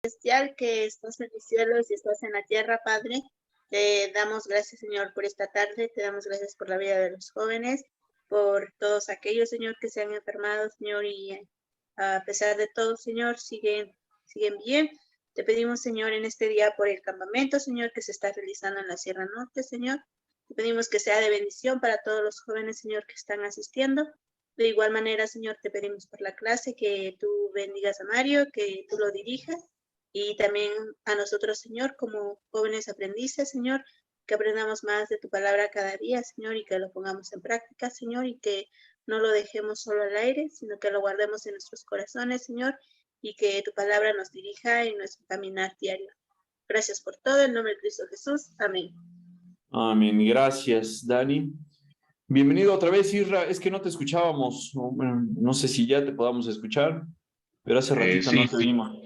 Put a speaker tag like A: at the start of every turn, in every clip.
A: Celestial, que estás en los cielos y estás en la tierra, Padre. Te damos gracias, Señor, por esta tarde. Te damos gracias por la vida de los jóvenes, por todos aquellos, Señor, que se han enfermado, Señor, y a pesar de todo, Señor, siguen bien. Te pedimos, Señor, en este día por el campamento, Señor, que se está realizando en la Sierra Norte, Señor. Te pedimos que sea de bendición para todos los jóvenes, Señor, que están asistiendo. De igual manera, Señor, te pedimos por la clase que tú bendigas a Mario, que tú lo dirijas. Y también a nosotros, Señor, como jóvenes aprendices, Señor, que aprendamos más de tu palabra cada día, Señor, y que lo pongamos en práctica, Señor, y que no lo dejemos solo al aire, sino que lo guardemos en nuestros corazones, Señor, y que tu palabra nos dirija en nuestro caminar diario. Gracias por todo, en nombre de Cristo Jesús. Amén.
B: Amén. Gracias, Dani. Bienvenido otra vez, Isra. Es que no te escuchábamos. No sé si ya te podamos escuchar, pero hace ratito no te vimos.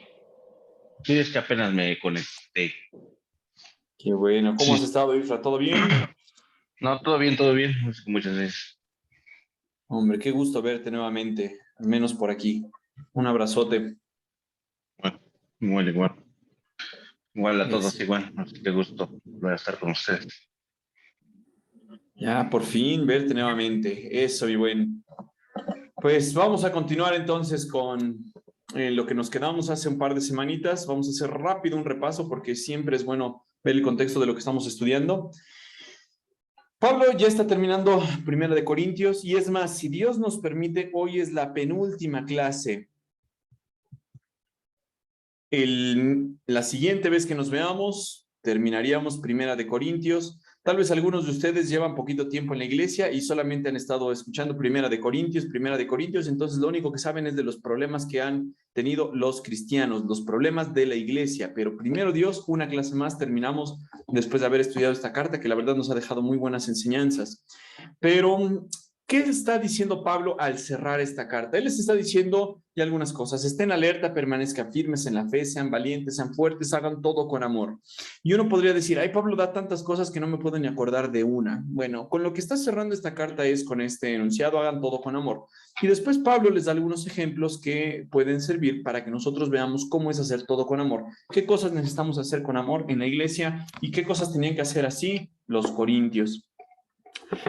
C: Sí, es que apenas me conecté.
B: Qué bueno. ¿Cómo has estado, Isra? ¿Todo bien?
C: No, todo bien, todo bien. Muchas gracias.
B: Hombre, qué gusto verte nuevamente, al menos por aquí. Un abrazote.
C: Bueno, igual a todos, igual. Qué gusto volver a estar con ustedes.
B: Ya, por fin verte nuevamente. Eso, mi buen. Pues vamos a continuar entonces con lo que nos quedamos hace un par de semanitas. Vamos a hacer rápido un repaso porque siempre es bueno ver el contexto de lo que estamos estudiando. Pablo ya está terminando Primera de Corintios y es más, si Dios nos permite, hoy es la penúltima clase. La siguiente vez que nos veamos, terminaríamos Primera de Corintios. Tal vez algunos de ustedes llevan poquito tiempo en la iglesia y solamente han estado escuchando Primera de Corintios, entonces lo único que saben es de los problemas que han tenido los cristianos, los problemas de la iglesia. Pero primero Dios, una clase más, terminamos después de haber estudiado esta carta que la verdad nos ha dejado muy buenas enseñanzas. Pero ¿qué está diciendo Pablo al cerrar esta carta? Él les está diciendo ya algunas cosas. Estén alerta, permanezcan firmes en la fe, sean valientes, sean fuertes, hagan todo con amor. Y uno podría decir, ay, Pablo da tantas cosas que no me puedo ni acordar de una. Bueno, con lo que está cerrando esta carta es con este enunciado, hagan todo con amor. Y después Pablo les da algunos ejemplos que pueden servir para que nosotros veamos cómo es hacer todo con amor. ¿Qué cosas necesitamos hacer con amor en la iglesia y qué cosas tenían que hacer así los corintios?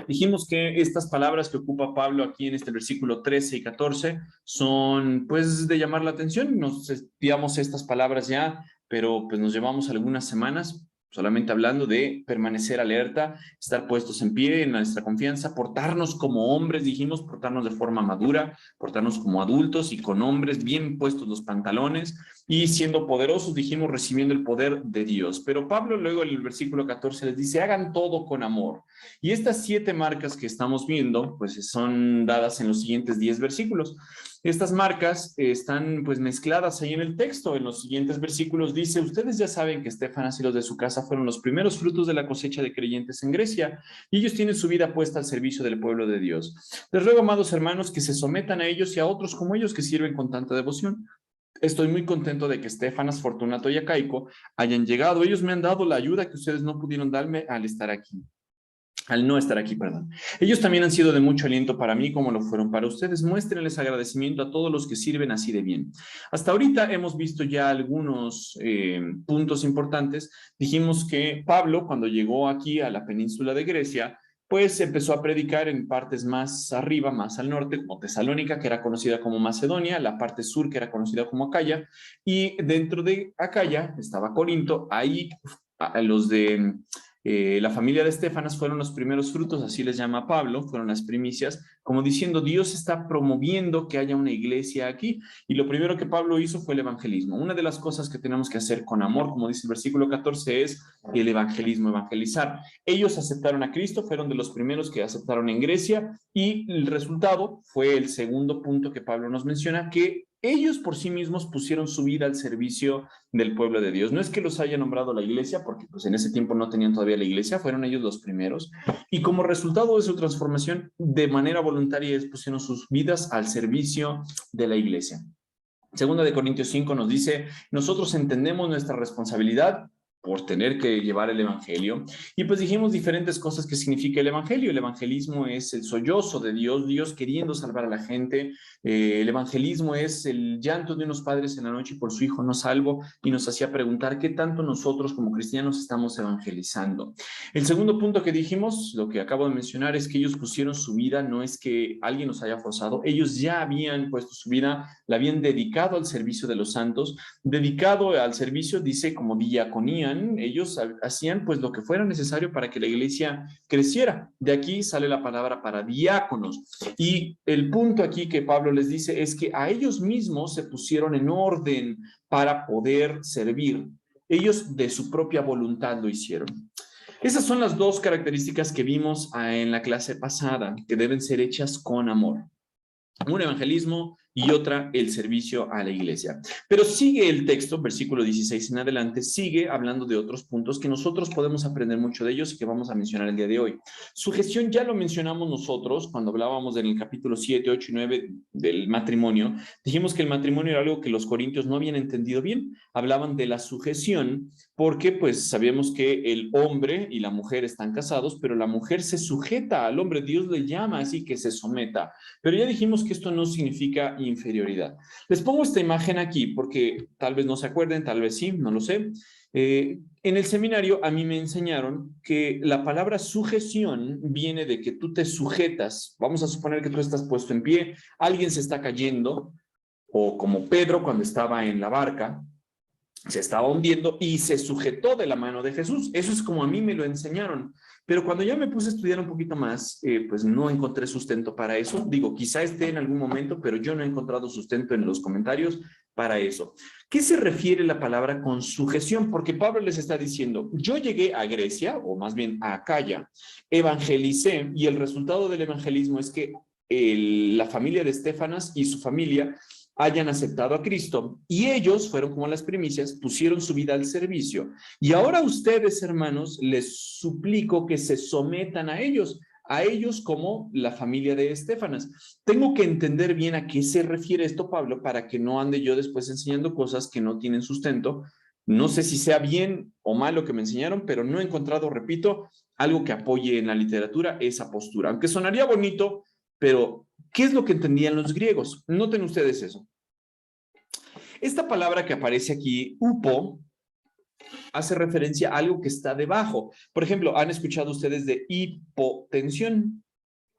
B: Dijimos que estas palabras que ocupa Pablo aquí en este versículo 13 y 14 son pues de llamar la atención. Nos estudiamos estas palabras ya, pero pues nos llevamos algunas semanas solamente hablando de permanecer alerta, estar puestos en pie en nuestra confianza, portarnos como hombres, dijimos, portarnos de forma madura, portarnos como adultos y con hombres, bien puestos los pantalones y siendo poderosos, dijimos, recibiendo el poder de Dios. Pero Pablo luego en el versículo 14 les dice, hagan todo con amor. Y estas 7 marcas que estamos viendo, pues son dadas en los siguientes 10 versículos. Estas marcas están pues mezcladas ahí en el texto. En los siguientes versículos dice, ustedes ya saben que Estéfanas y los de su casa fueron los primeros frutos de la cosecha de creyentes en Grecia y ellos tienen su vida puesta al servicio del pueblo de Dios. Les ruego, amados hermanos, que se sometan a ellos y a otros como ellos que sirven con tanta devoción. Estoy muy contento de que Estéfanas, Fortunato y Acaico hayan llegado. Ellos me han dado la ayuda que ustedes no pudieron darme al no estar aquí, perdón. Ellos también han sido de mucho aliento para mí, como lo fueron para ustedes. Muéstrenles agradecimiento a todos los que sirven así de bien. Hasta ahorita hemos visto ya algunos puntos importantes. Dijimos que Pablo, cuando llegó aquí a la península de Grecia, pues empezó a predicar en partes más arriba, más al norte, como Tesalónica, que era conocida como Macedonia, la parte sur, que era conocida como Acaya, y dentro de Acaya estaba Corinto. Ahí los de la familia de Estéfanas fueron los primeros frutos, así les llama Pablo, fueron las primicias, como diciendo, Dios está promoviendo que haya una iglesia aquí, y lo primero que Pablo hizo fue el evangelismo. Una de las cosas que tenemos que hacer con amor, como dice el versículo 14, es el evangelismo, evangelizar. Ellos aceptaron a Cristo, fueron de los primeros que aceptaron en Grecia, y el resultado fue el segundo punto que Pablo nos menciona, que ellos por sí mismos pusieron su vida al servicio del pueblo de Dios. No es que los haya nombrado la iglesia, porque pues en ese tiempo no tenían todavía la iglesia, fueron ellos los primeros. Y como resultado de su transformación, de manera voluntaria, ellos pusieron sus vidas al servicio de la iglesia. Segunda de Corintios 5 nos dice, nosotros entendemos nuestra responsabilidad, por tener que llevar el evangelio. Y pues dijimos diferentes cosas que significa el evangelio. El evangelismo es el sollozo de Dios, Dios queriendo salvar a la gente. El evangelismo es el llanto de unos padres en la noche por su hijo no salvo, y nos hacía preguntar qué tanto nosotros como cristianos estamos evangelizando. El segundo punto que dijimos, lo que acabo de mencionar, es que ellos pusieron su vida, no es que alguien los haya forzado, ellos ya habían puesto su vida, la habían dedicado al servicio de los santos, dedicado al servicio, dice, como diaconían. Ellos hacían pues lo que fuera necesario para que la iglesia creciera. De aquí sale la palabra para diáconos. Y el punto aquí que Pablo les dice es que a ellos mismos se pusieron en orden para poder servir. Ellos de su propia voluntad lo hicieron. Esas son las dos características que vimos en la clase pasada, que deben ser hechas con amor. Un evangelismo y otra el servicio a la iglesia. Pero sigue el texto, versículo 16 en adelante, sigue hablando de otros puntos que nosotros podemos aprender mucho de ellos y que vamos a mencionar el día de hoy. Sujeción ya lo mencionamos nosotros cuando hablábamos en el capítulo 7, 8 y 9 del matrimonio. Dijimos que el matrimonio era algo que los corintios no habían entendido bien. Hablaban de la sujeción porque pues sabíamos que el hombre y la mujer están casados, pero la mujer se sujeta al hombre. Dios le llama así que se someta. Pero ya dijimos que esto no significa inferioridad. Les pongo esta imagen aquí porque tal vez no se acuerden, tal vez sí, no lo sé. En el seminario a mí me enseñaron que la palabra sujeción viene de que tú te sujetas. Vamos a suponer que tú estás puesto en pie, alguien se está cayendo, o como Pedro cuando estaba en la barca, se estaba hundiendo y se sujetó de la mano de Jesús. Eso es como a mí me lo enseñaron. Pero cuando ya me puse a estudiar un poquito más, pues no encontré sustento para eso. Digo, quizá esté en algún momento, pero yo no he encontrado sustento en los comentarios para eso. ¿Qué se refiere la palabra con sujeción? Porque Pablo les está diciendo, yo llegué a Grecia, o más bien a Acaya, evangelicé, y el resultado del evangelismo es que la familia de Estefanas y su familia hayan aceptado a Cristo, y ellos fueron como las primicias, pusieron su vida al servicio. Y ahora ustedes, hermanos, les suplico que se sometan a ellos como la familia de Estefanas. Tengo que entender bien a qué se refiere esto, Pablo, para que no ande yo después enseñando cosas que no tienen sustento. No sé si sea bien o mal lo que me enseñaron, pero no he encontrado, repito, algo que apoye en la literatura esa postura. Aunque sonaría bonito, pero ¿qué es lo que entendían los griegos? Noten ustedes eso. Esta palabra que aparece aquí, upo, hace referencia a algo que está debajo. Por ejemplo, ¿han escuchado ustedes de hipotensión?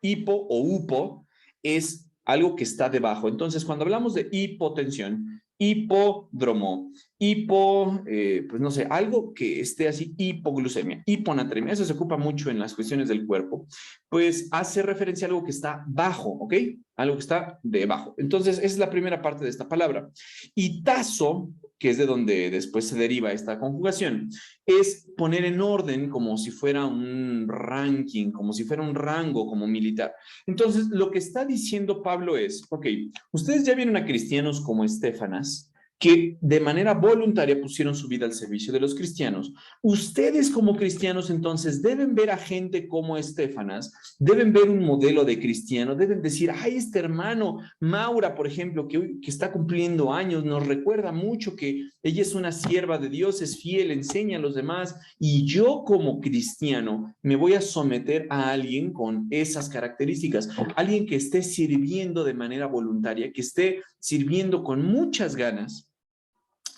B: Hipo o upo es algo que está debajo. Entonces, cuando hablamos de hipotensión, hipódromo, pues no sé, algo que esté así, hipoglucemia, hiponatremia, eso se ocupa mucho en las cuestiones del cuerpo, pues hace referencia a algo que está bajo, ¿ok? Algo que está debajo. Entonces, esa es la primera parte de esta palabra. Y tazo, que es de donde después se deriva esta conjugación, es poner en orden como si fuera un ranking, como si fuera un rango como militar. Entonces, lo que está diciendo Pablo es, ok, ustedes ya vieron a cristianos como Estefanas, que de manera voluntaria pusieron su vida al servicio de los cristianos. Ustedes como cristianos entonces deben ver a gente como Estefanas, deben ver un modelo de cristiano, deben decir, ay, este hermano, Maura, por ejemplo, que está cumpliendo años, nos recuerda mucho que ella es una sierva de Dios, es fiel, enseña a los demás, y yo como cristiano me voy a someter a alguien con esas características, alguien que esté sirviendo de manera voluntaria, que esté sirviendo con muchas ganas,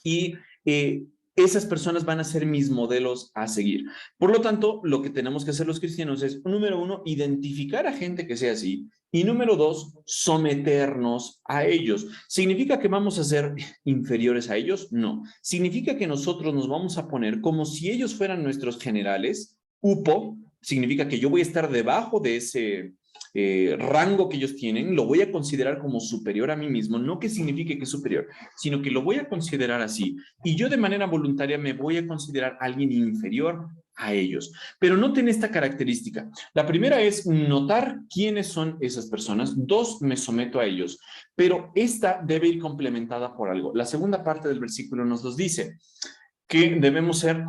B: y esas personas van a ser mis modelos a seguir. Por lo tanto, lo que tenemos que hacer los cristianos es, número uno, identificar a gente que sea así, y número dos, someternos a ellos. ¿Significa que vamos a ser inferiores a ellos? No. Significa que nosotros nos vamos a poner como si ellos fueran nuestros generales. Upo significa que yo voy a estar debajo de ese rango que ellos tienen, lo voy a considerar como superior a mí mismo, no que signifique que es superior, sino que lo voy a considerar así, y yo de manera voluntaria me voy a considerar alguien inferior a ellos. Pero noten esta característica. La primera es notar quiénes son esas personas. Dos, me someto a ellos. Pero esta debe ir complementada por algo. La segunda parte del versículo nos los dice, que debemos ser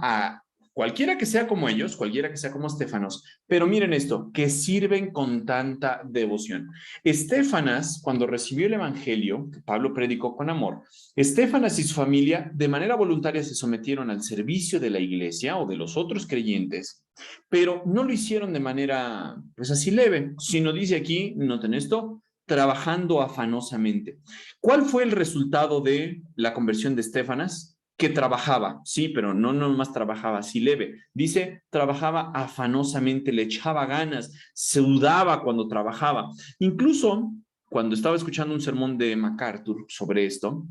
B: cualquiera que sea como ellos, cualquiera que sea como Estéfanas, pero miren esto, que sirven con tanta devoción. Estéfanas, cuando recibió el evangelio, que Pablo predicó con amor, Estéfanas y su familia de manera voluntaria se sometieron al servicio de la iglesia o de los otros creyentes, pero no lo hicieron de manera, pues así leve, sino dice aquí, noten esto, trabajando afanosamente. ¿Cuál fue el resultado de la conversión de Estéfanas? Que trabajaba, sí, pero no nomás trabajaba así leve. Dice, trabajaba afanosamente, le echaba ganas, sudaba cuando trabajaba. Incluso cuando estaba escuchando un sermón de MacArthur sobre esto,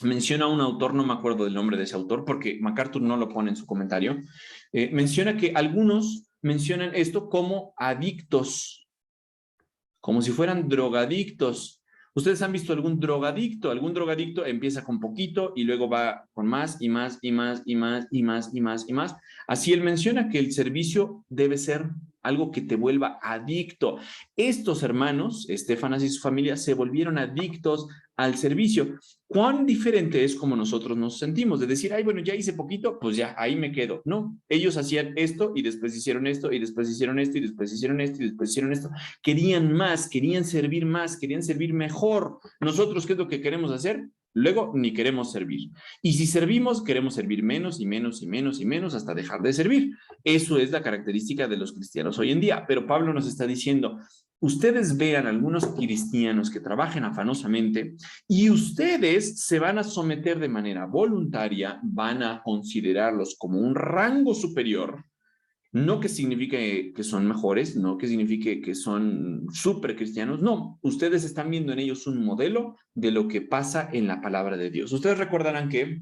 B: menciona un autor, no me acuerdo del nombre de ese autor, porque MacArthur no lo pone en su comentario, menciona que algunos mencionan esto como adictos, como si fueran drogadictos. ¿Ustedes han visto algún drogadicto? Algún drogadicto empieza con poquito y luego va con más y más y más y más y más y más y más. Así él menciona que el servicio debe ser algo que te vuelva adicto. Estos hermanos, Estéfanas y su familia, se volvieron adictos al servicio. ¿Cuán diferente es como nosotros nos sentimos? De decir, ay, bueno, ya hice poquito, pues ya, ahí me quedo. No, ellos hacían esto y después hicieron esto y después hicieron esto y después hicieron esto y después hicieron esto. Querían más, querían servir mejor. Nosotros, ¿qué es lo que queremos hacer? Luego ni queremos servir. Y si servimos, queremos servir menos y menos y menos y menos hasta dejar de servir. Eso es la característica de los cristianos hoy en día. Pero Pablo nos está diciendo, ustedes vean algunos cristianos que trabajen afanosamente y ustedes se van a someter de manera voluntaria, van a considerarlos como un rango superior. No que signifique que son mejores, no que signifique que son súper cristianos, no. Ustedes están viendo en ellos un modelo de lo que pasa en la palabra de Dios. Ustedes recordarán que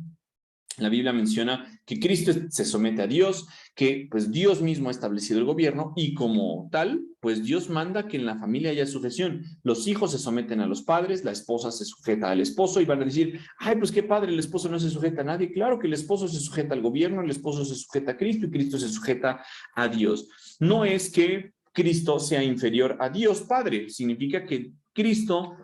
B: la Biblia menciona que Cristo se somete a Dios, que pues Dios mismo ha establecido el gobierno y como tal, pues Dios manda que en la familia haya sujeción. Los hijos se someten a los padres, la esposa se sujeta al esposo y van a decir, ay, pues qué padre, el esposo no se sujeta a nadie. Claro que el esposo se sujeta al gobierno, el esposo se sujeta a Cristo y Cristo se sujeta a Dios. No es que Cristo sea inferior a Dios Padre, significa que Cristo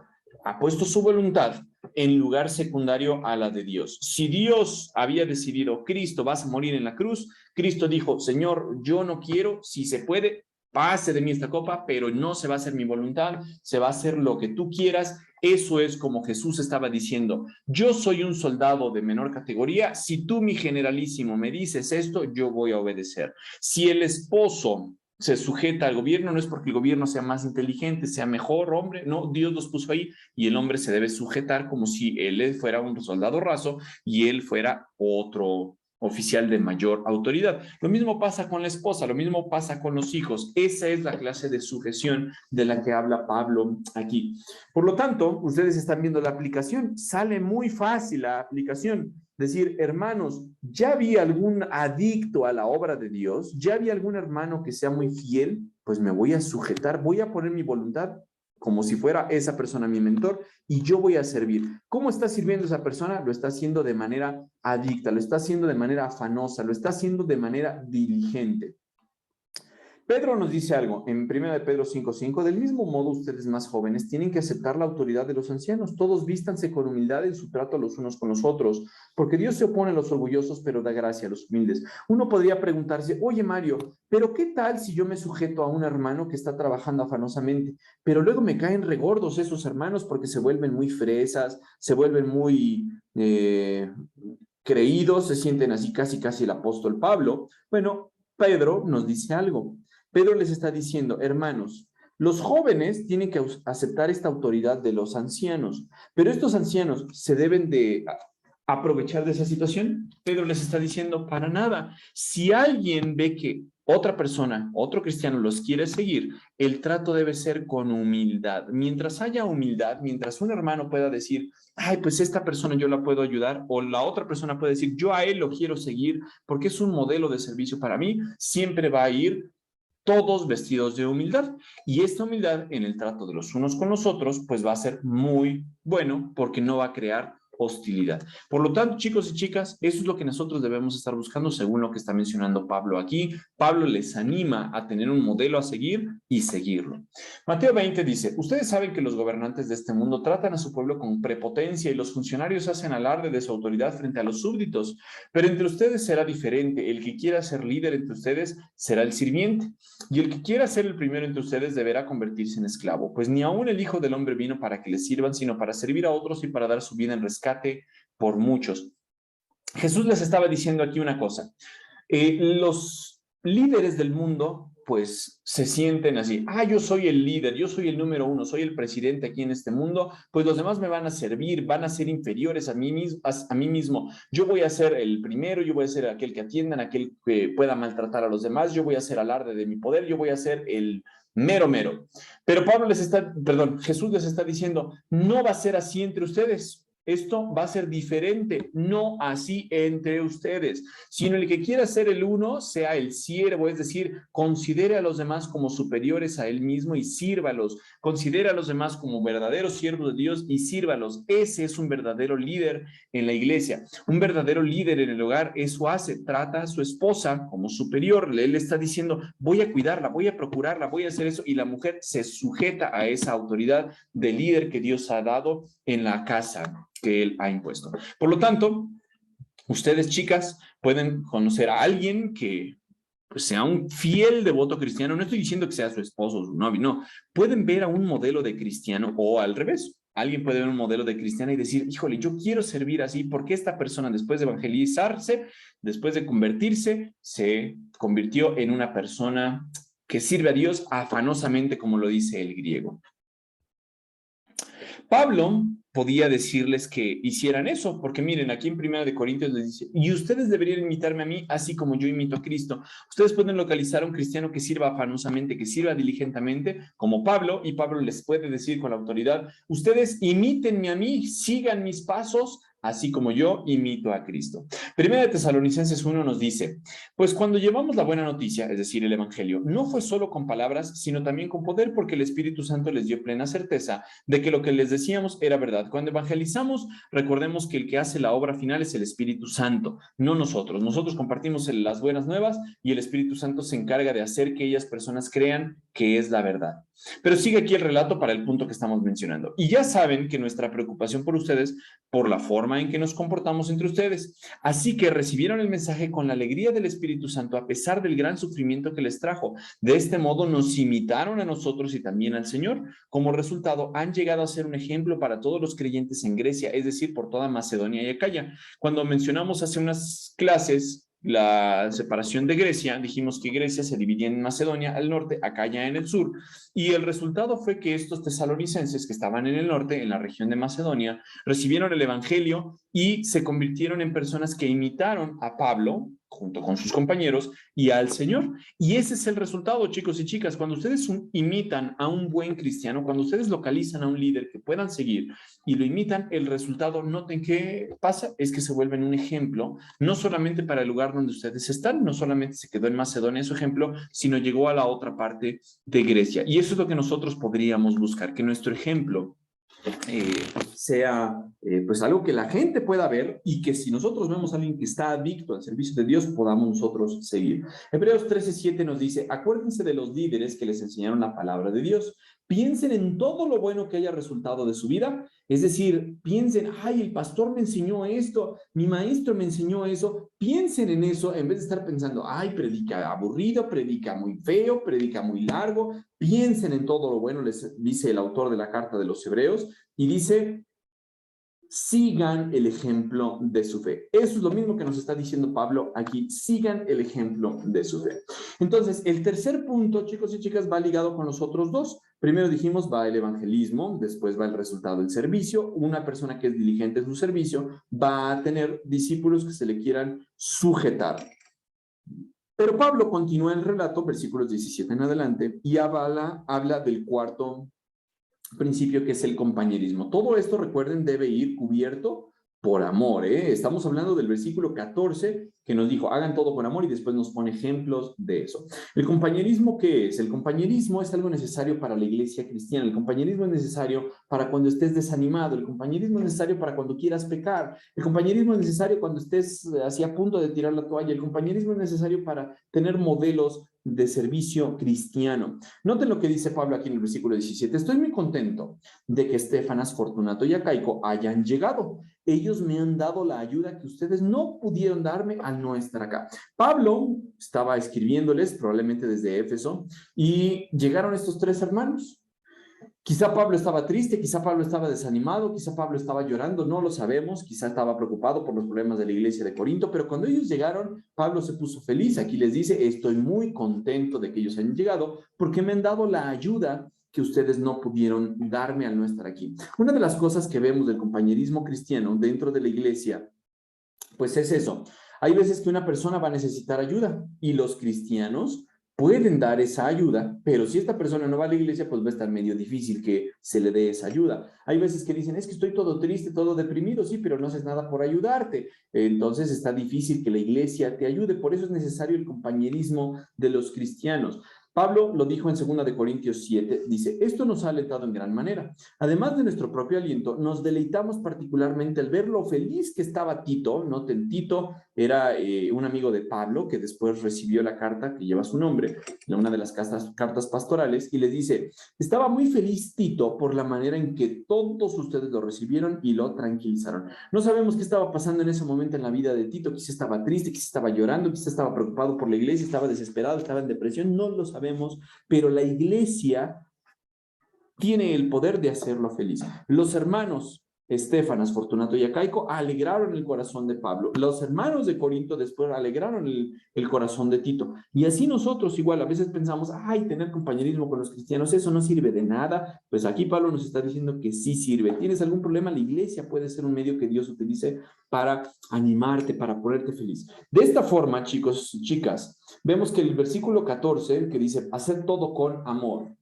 B: ha puesto su voluntad en lugar secundario a la de Dios. Si Dios había decidido, Cristo, vas a morir en la cruz, Cristo dijo, Señor, yo no quiero, si se puede, pase de mí esta copa, pero no se va a hacer mi voluntad, se va a hacer lo que tú quieras. Eso es como Jesús estaba diciendo, yo soy un soldado de menor categoría, si tú, mi generalísimo, me dices esto, yo voy a obedecer. Si el esposo se sujeta al gobierno, no es porque el gobierno sea más inteligente, sea mejor hombre, no, Dios los puso ahí y el hombre se debe sujetar como si él fuera un soldado raso y él fuera otro oficial de mayor autoridad. Lo mismo pasa con la esposa, lo mismo pasa con los hijos. Esa es la clase de sujeción de la que habla Pablo aquí. Por lo tanto, ustedes están viendo la aplicación, sale muy fácil la aplicación. Decir, hermanos, ¿ya vi algún adicto a la obra de Dios? ¿Ya vi algún hermano que sea muy fiel? Pues me voy a sujetar, voy a poner mi voluntad como si fuera esa persona mi mentor y yo voy a servir. ¿Cómo está sirviendo esa persona? Lo está haciendo de manera adicta, lo está haciendo de manera afanosa, lo está haciendo de manera diligente. Pedro nos dice algo en 1 de Pedro 5:5, del mismo modo ustedes más jóvenes tienen que aceptar la autoridad de los ancianos, todos vístanse con humildad en su trato los unos con los otros, porque Dios se opone a los orgullosos, pero da gracia a los humildes. Uno podría preguntarse, oye Mario, pero ¿qué tal si yo me sujeto a un hermano que está trabajando afanosamente, pero luego me caen regordos esos hermanos porque se vuelven muy fresas, se vuelven muy creídos, se sienten así casi el apóstol Pablo? Bueno, Pedro nos dice algo. Pedro les está diciendo, hermanos, los jóvenes tienen que aceptar esta autoridad de los ancianos, pero estos ancianos se deben de aprovechar de esa situación. Pedro les está diciendo, para nada. Si alguien ve que otra persona, otro cristiano los quiere seguir, el trato debe ser con humildad. Mientras haya humildad, mientras un hermano pueda decir, ay, pues esta persona yo la puedo ayudar, o la otra persona puede decir, yo a él lo quiero seguir porque es un modelo de servicio para mí, siempre va a ir todos vestidos de humildad. Y esta humildad en el trato de los unos con los otros, pues va a ser muy bueno porque no va a crear hostilidad. Por lo tanto, chicos y chicas, eso es lo que nosotros debemos estar buscando según lo que está mencionando Pablo aquí. Pablo les anima a tener un modelo a seguir y seguirlo. Mateo 20 dice, ustedes saben que los gobernantes de este mundo tratan a su pueblo con prepotencia y los funcionarios hacen alarde de su autoridad frente a los súbditos, pero entre ustedes será diferente. El que quiera ser líder entre ustedes será el sirviente, y el que quiera ser el primero entre ustedes deberá convertirse en esclavo, pues ni aun el Hijo del Hombre vino para que le sirvan, sino para servir a otros y para dar su vida en rescate por muchos. Jesús les estaba diciendo aquí una cosa. Los líderes del mundo, pues, se sienten así. Yo soy el líder, yo soy el número uno, soy el presidente aquí en este mundo, pues los demás me van a servir, van a ser inferiores a mí mismo. Yo voy a ser el primero, yo voy a ser aquel que atiendan, aquel que pueda maltratar a los demás, yo voy a hacer alarde de mi poder, yo voy a ser el mero. Pero Jesús les está diciendo, no va a ser así entre ustedes. Esto va a ser diferente, no así entre ustedes, sino el que quiera ser el uno sea el siervo, es decir, considere a los demás como superiores a él mismo y sírvalos, considere a los demás como verdaderos siervos de Dios y sírvalos. Ese es un verdadero líder en la iglesia, un verdadero líder en el hogar. Eso hace, trata a su esposa como superior, él está diciendo, voy a cuidarla, voy a procurarla, voy a hacer eso, y la mujer se sujeta a esa autoridad de líder que Dios ha dado en la casa que él ha impuesto. Por lo tanto, ustedes, chicas, pueden conocer a alguien que pues, sea un fiel devoto cristiano. No estoy diciendo que sea su esposo o su novio, no. Pueden ver a un modelo de cristiano o al revés. Alguien puede ver un modelo de cristiano y decir, híjole, yo quiero servir así porque esta persona después de evangelizarse, después de convertirse, se convirtió en una persona que sirve a Dios afanosamente, como lo dice el griego. Pablo podía decirles que hicieran eso, porque miren, aquí en 1 Corintios les dice, y ustedes deberían imitarme a mí, así como yo imito a Cristo. Ustedes pueden localizar a un cristiano que sirva afanosamente, que sirva diligentemente, como Pablo, y Pablo les puede decir con la autoridad, ustedes imítenme a mí, sigan mis pasos, así como yo imito a Cristo. 1 Tesalonicenses 1 nos dice, pues cuando llevamos la buena noticia, es decir, el evangelio, no fue solo con palabras, sino también con poder, porque el Espíritu Santo les dio plena certeza de que lo que les decíamos era verdad. Cuando evangelizamos, recordemos que el que hace la obra final es el Espíritu Santo, no nosotros. Nosotros compartimos las buenas nuevas y el Espíritu Santo se encarga de hacer que ellas personas crean que es la verdad. Pero sigue aquí el relato para el punto que estamos mencionando. Y ya saben que nuestra preocupación por ustedes, por la forma en que nos comportamos entre ustedes. Así que recibieron el mensaje con la alegría del Espíritu Santo a pesar del gran sufrimiento que les trajo. De este modo nos imitaron a nosotros y también al Señor. Como resultado, han llegado a ser un ejemplo para todos los creyentes en Grecia, es decir, por toda Macedonia y Acaya. Cuando mencionamos hace unas clases la separación de Grecia, dijimos que Grecia se dividía en Macedonia al norte, Acaya en el sur, y el resultado fue que estos tesalonicenses que estaban en el norte, en la región de Macedonia, recibieron el evangelio y se convirtieron en personas que imitaron a Pablo junto con sus compañeros y al Señor. Y ese es el resultado, chicos y chicas. Cuando ustedes imitan a un buen cristiano, cuando ustedes localizan a un líder que puedan seguir y lo imitan, el resultado, noten qué pasa, es que se vuelven un ejemplo, no solamente para el lugar donde ustedes están, no solamente se quedó en Macedonia su ejemplo, sino llegó a la otra parte de Grecia. Y eso es lo que nosotros podríamos buscar, que nuestro ejemplo sea pues algo que la gente pueda ver y que si nosotros vemos a alguien que está adicto al servicio de Dios, podamos nosotros seguir. Hebreos 13:7 nos dice, acuérdense de los líderes que les enseñaron la palabra de Dios. Piensen en todo lo bueno que haya resultado de su vida. Es decir, piensen, ay, el pastor me enseñó esto, mi maestro me enseñó eso. Piensen en eso en vez de estar pensando, ay, predica aburrido, predica muy feo, predica muy largo. Piensen en todo lo bueno, les dice el autor de la carta de los Hebreos, y dice, sigan el ejemplo de su fe. Eso es lo mismo que nos está diciendo Pablo aquí, sigan el ejemplo de su fe. Entonces, el tercer punto, chicos y chicas, va ligado con los otros dos. Primero dijimos, va el evangelismo, después va el resultado del servicio. Una persona que es diligente en su servicio va a tener discípulos que se le quieran sujetar. Pero Pablo continúa el relato, versículos 17 en adelante, y habla del cuarto principio, que es el compañerismo. Todo esto, recuerden, debe ir cubierto por amor, ¿eh? Estamos hablando del versículo 14 que nos dijo, hagan todo con amor y después nos pone ejemplos de eso. ¿El compañerismo qué es? El compañerismo es algo necesario para la iglesia cristiana. El compañerismo es necesario para cuando estés desanimado. El compañerismo es necesario para cuando quieras pecar. El compañerismo es necesario cuando estés así a punto de tirar la toalla. El compañerismo es necesario para tener modelos de servicio cristiano. Noten lo que dice Pablo aquí en el versículo 17. Estoy muy contento de que Estefanas, Fortunato y Acaico hayan llegado. Ellos me han dado la ayuda que ustedes no pudieron darme al no estar acá. Pablo estaba escribiéndoles, probablemente desde Éfeso, y llegaron estos tres hermanos. Quizá Pablo estaba triste, quizá Pablo estaba desanimado, quizá Pablo estaba llorando, no lo sabemos, quizá estaba preocupado por los problemas de la iglesia de Corinto, pero cuando ellos llegaron, Pablo se puso feliz. Aquí les dice, estoy muy contento de que ellos hayan llegado porque me han dado la ayuda que ustedes no pudieron darme al no estar aquí. Una de las cosas que vemos del compañerismo cristiano dentro de la iglesia, pues es eso. Hay veces que una persona va a necesitar ayuda y los cristianos pueden dar esa ayuda, pero si esta persona no va a la iglesia, pues va a estar medio difícil que se le dé esa ayuda. Hay veces que dicen, es que estoy todo triste, todo deprimido, sí, pero no haces nada por ayudarte. Entonces está difícil que la iglesia te ayude. Por eso es necesario el compañerismo de los cristianos. Pablo lo dijo en 2 de Corintios 7, dice, esto nos ha alentado en gran manera. Además de nuestro propio aliento, nos deleitamos particularmente al ver lo feliz que estaba Tito. Noten, Tito era un amigo de Pablo que después recibió la carta que lleva su nombre, una de las cartas pastorales, y les dice, estaba muy feliz Tito por la manera en que todos ustedes lo recibieron y lo tranquilizaron. No sabemos qué estaba pasando en ese momento en la vida de Tito, quizá estaba triste, quizá estaba llorando, quizá estaba preocupado por la iglesia, estaba desesperado, estaba en depresión, no lo sabemos, pero la iglesia tiene el poder de hacerlo feliz. Los hermanos Estefanas, Fortunato y Acaico alegraron el corazón de Pablo. Los hermanos de Corinto después alegraron el corazón de Tito. Y así nosotros igual, a veces pensamos, ay, tener compañerismo con los cristianos, eso no sirve de nada. Pues aquí Pablo nos está diciendo que sí sirve. ¿Tienes algún problema? La iglesia puede ser un medio que Dios utilice para animarte, para ponerte feliz. De esta forma, chicos y chicas, vemos que el versículo 14, que dice, hacer todo con amor,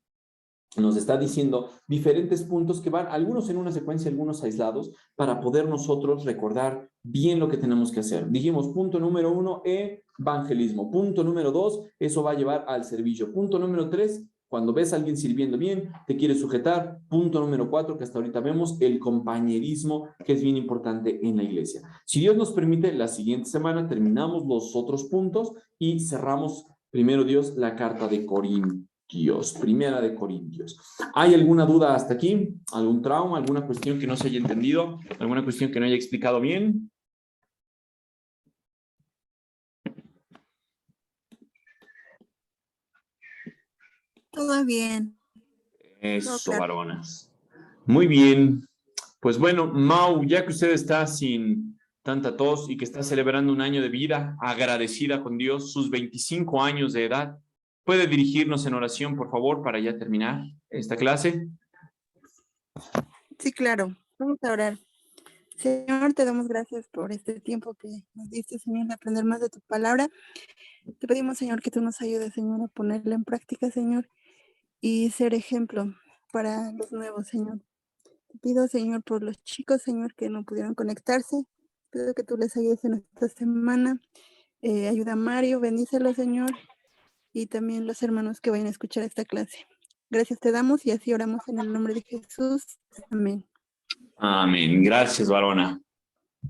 B: nos está diciendo diferentes puntos que van, algunos en una secuencia, algunos aislados, para poder nosotros recordar bien lo que tenemos que hacer. Dijimos, punto número 1, evangelismo. Punto número 2, eso va a llevar al servicio. Punto número 3, cuando ves a alguien sirviendo bien, te quieres sujetar. Punto número 4, que hasta ahorita vemos, el compañerismo, que es bien importante en la iglesia. Si Dios nos permite, la siguiente semana terminamos los otros puntos y cerramos, primero Dios, la carta de Corintios. Primera de Corintios. ¿Hay alguna duda hasta aquí? ¿Algún trauma? ¿Alguna cuestión que no se haya entendido? ¿Alguna cuestión que no haya explicado bien?
D: Todo bien.
B: Eso, varonas. Muy bien. Pues bueno, Mau, ya que usted está sin tanta tos y que está celebrando un año de vida, agradecida con Dios, sus 25 años de edad, ¿puede dirigirnos en oración, por favor, para ya terminar esta clase?
D: Sí, claro. Vamos a orar. Señor, te damos gracias por este tiempo que nos diste, Señor, de aprender más de tu palabra. Te pedimos, Señor, que tú nos ayudes, Señor, a ponerla en práctica, Señor, y ser ejemplo para los nuevos, Señor. Te pido, Señor, por los chicos, Señor, que no pudieron conectarse. Pido que tú les ayudes en esta semana. Ayuda a Mario, bendícelo, Señor, y también los hermanos que vayan a escuchar esta clase. Gracias te damos y así oramos en el nombre de Jesús. Amén.
B: Amén. Gracias, varona.